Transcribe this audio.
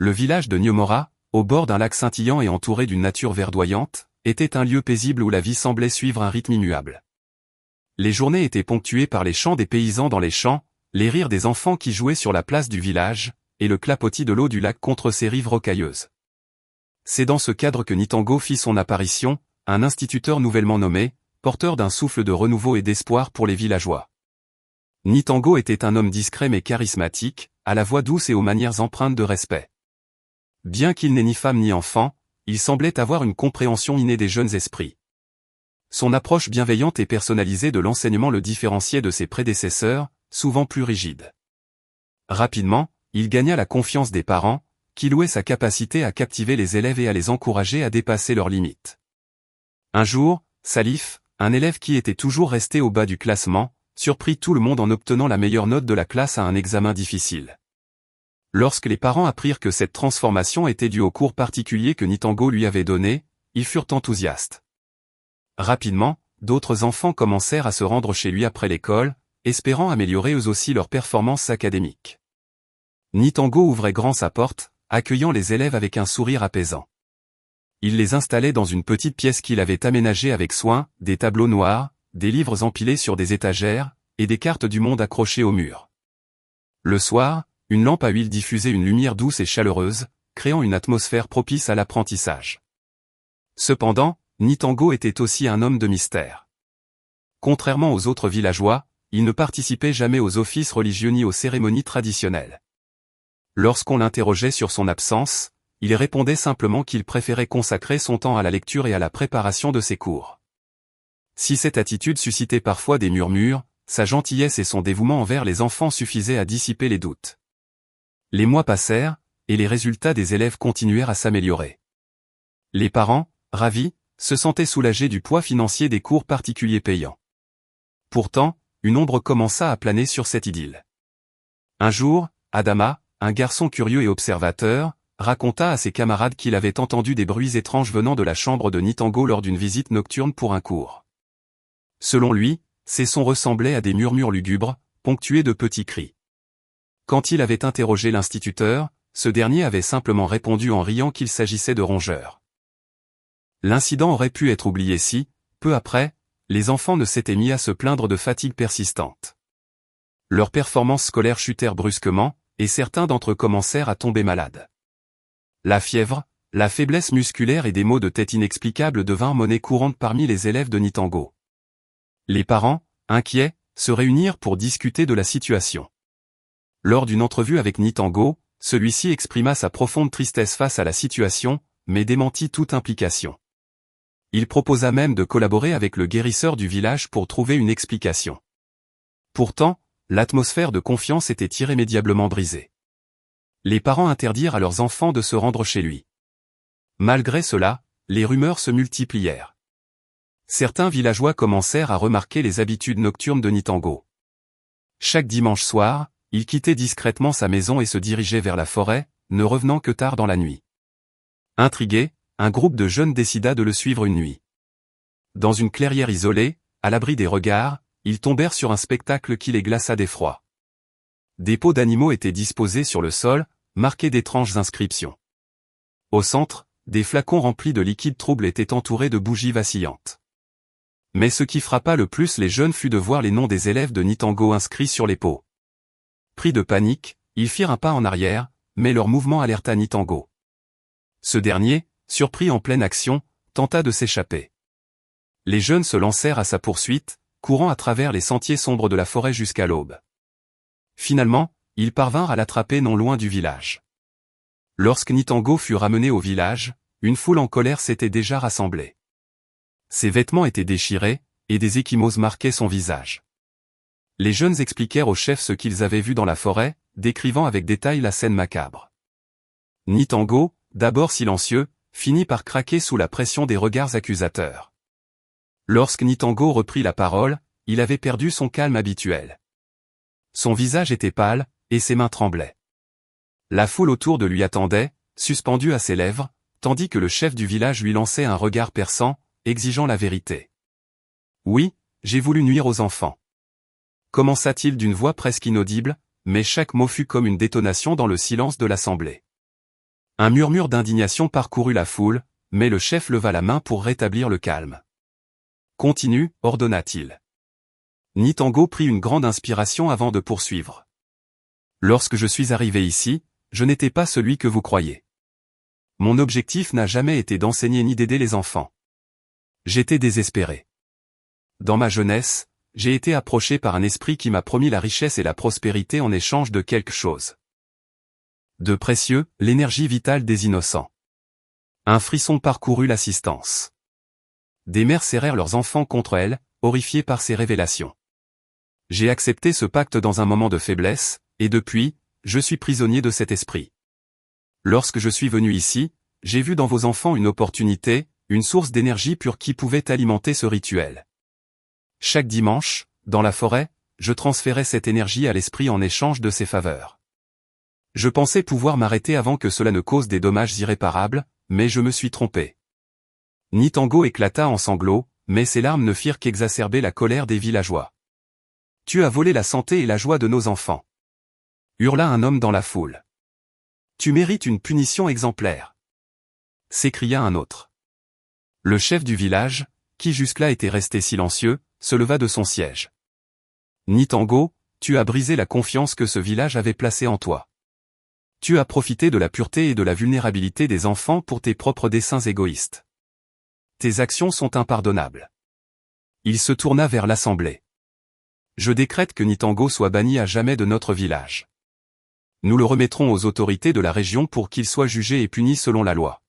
Le village de Nyomora, au bord d'un lac scintillant et entouré d'une nature verdoyante, était un lieu paisible où la vie semblait suivre un rythme immuable. Les journées étaient ponctuées par les chants des paysans dans les champs, les rires des enfants qui jouaient sur la place du village, et le clapotis de l'eau du lac contre ses rives rocailleuses. C'est dans ce cadre que Nitango fit son apparition, un instituteur nouvellement nommé, porteur d'un souffle de renouveau et d'espoir pour les villageois. Nitango était un homme discret mais charismatique, à la voix douce et aux manières empreintes de respect. Bien qu'il n'ait ni femme ni enfant, il semblait avoir une compréhension innée des jeunes esprits. Son approche bienveillante et personnalisée de l'enseignement le différenciait de ses prédécesseurs, souvent plus rigides. Rapidement, il gagna la confiance des parents, qui louaient sa capacité à captiver les élèves et à les encourager à dépasser leurs limites. Un jour, Salif, un élève qui était toujours resté au bas du classement, surprit tout le monde en obtenant la meilleure note de la classe à un examen difficile. Lorsque les parents apprirent que cette transformation était due au cours particulier que Nitango lui avait donné, ils furent enthousiastes. Rapidement, d'autres enfants commencèrent à se rendre chez lui après l'école, espérant améliorer eux aussi leurs performances académiques. Nitango ouvrait grand sa porte, accueillant les élèves avec un sourire apaisant. Il les installait dans une petite pièce qu'il avait aménagée avec soin, des tableaux noirs, des livres empilés sur des étagères, et des cartes du monde accrochées au mur. Le soir, une lampe à huile diffusait une lumière douce et chaleureuse, créant une atmosphère propice à l'apprentissage. Cependant, Nitango était aussi un homme de mystère. Contrairement aux autres villageois, il ne participait jamais aux offices religieux ni aux cérémonies traditionnelles. Lorsqu'on l'interrogeait sur son absence, il répondait simplement qu'il préférait consacrer son temps à la lecture et à la préparation de ses cours. Si cette attitude suscitait parfois des murmures, sa gentillesse et son dévouement envers les enfants suffisaient à dissiper les doutes. Les mois passèrent, et les résultats des élèves continuèrent à s'améliorer. Les parents, ravis, se sentaient soulagés du poids financier des cours particuliers payants. Pourtant, une ombre commença à planer sur cette idylle. Un jour, Adama, un garçon curieux et observateur, raconta à ses camarades qu'il avait entendu des bruits étranges venant de la chambre de Nitango lors d'une visite nocturne pour un cours. Selon lui, ces sons ressemblaient à des murmures lugubres, ponctués de petits cris. Quand il avait interrogé l'instituteur, ce dernier avait simplement répondu en riant qu'il s'agissait de rongeurs. L'incident aurait pu être oublié si, peu après, les enfants ne s'étaient mis à se plaindre de fatigue persistante. Leurs performances scolaires chutèrent brusquement, et certains d'entre eux commencèrent à tomber malades. La fièvre, la faiblesse musculaire et des maux de tête inexplicables devinrent monnaie courante parmi les élèves de Nitango. Les parents, inquiets, se réunirent pour discuter de la situation. Lors d'une entrevue avec Nitango, celui-ci exprima sa profonde tristesse face à la situation, mais démentit toute implication. Il proposa même de collaborer avec le guérisseur du village pour trouver une explication. Pourtant, l'atmosphère de confiance était irrémédiablement brisée. Les parents interdirent à leurs enfants de se rendre chez lui. Malgré cela, les rumeurs se multiplièrent. Certains villageois commencèrent à remarquer les habitudes nocturnes de Nitango. Chaque dimanche soir, il quittait discrètement sa maison et se dirigeait vers la forêt, ne revenant que tard dans la nuit. Intrigué, un groupe de jeunes décida de le suivre une nuit. Dans une clairière isolée, à l'abri des regards, ils tombèrent sur un spectacle qui les glaça d'effroi. Des peaux d'animaux étaient disposées sur le sol, marquées d'étranges inscriptions. Au centre, des flacons remplis de liquide trouble étaient entourés de bougies vacillantes. Mais ce qui frappa le plus les jeunes fut de voir les noms des élèves de Nitango inscrits sur les peaux. Pris de panique, ils firent un pas en arrière, mais leur mouvement alerta Nitango. Ce dernier, surpris en pleine action, tenta de s'échapper. Les jeunes se lancèrent à sa poursuite, courant à travers les sentiers sombres de la forêt jusqu'à l'aube. Finalement, ils parvinrent à l'attraper non loin du village. Lorsque Nitango fut ramené au village, une foule en colère s'était déjà rassemblée. Ses vêtements étaient déchirés, et des ecchymoses marquaient son visage. Les jeunes expliquèrent au chef ce qu'ils avaient vu dans la forêt, décrivant avec détail la scène macabre. Nitango, d'abord silencieux, finit par craquer sous la pression des regards accusateurs. Lorsque Nitango reprit la parole, il avait perdu son calme habituel. Son visage était pâle, et ses mains tremblaient. La foule autour de lui attendait, suspendue à ses lèvres, tandis que le chef du village lui lançait un regard perçant, exigeant la vérité. « Oui, j'ai voulu nuire aux enfants. » Commença-t-il d'une voix presque inaudible, mais chaque mot fut comme une détonation dans le silence de l'assemblée. Un murmure d'indignation parcourut la foule, mais le chef leva la main pour rétablir le calme. Continue, ordonna-t-il. Nitango prit une grande inspiration avant de poursuivre. Lorsque je suis arrivé ici, je n'étais pas celui que vous croyez. Mon objectif n'a jamais été d'enseigner ni d'aider les enfants. J'étais désespéré. Dans ma jeunesse, j'ai été approché par un esprit qui m'a promis la richesse et la prospérité en échange de quelque chose de précieux, l'énergie vitale des innocents. Un frisson parcourut l'assistance. Des mères serrèrent leurs enfants contre elles, horrifiées par ces révélations. J'ai accepté ce pacte dans un moment de faiblesse, et depuis, je suis prisonnier de cet esprit. Lorsque je suis venu ici, j'ai vu dans vos enfants une opportunité, une source d'énergie pure qui pouvait alimenter ce rituel. Chaque dimanche, dans la forêt, je transférais cette énergie à l'esprit en échange de ses faveurs. Je pensais pouvoir m'arrêter avant que cela ne cause des dommages irréparables, mais je me suis trompé. Nitango éclata en sanglots, mais ses larmes ne firent qu'exacerber la colère des villageois. Tu as volé la santé et la joie de nos enfants. Hurla un homme dans la foule. Tu mérites une punition exemplaire. S'écria un autre. Le chef du village, qui jusque-là était resté silencieux, se leva de son siège. Nitango, tu as brisé la confiance que ce village avait placée en toi. Tu as profité de la pureté et de la vulnérabilité des enfants pour tes propres desseins égoïstes. Tes actions sont impardonnables. Il se tourna vers l'assemblée. Je décrète que Nitango soit banni à jamais de notre village. Nous le remettrons aux autorités de la région pour qu'il soit jugé et puni selon la loi.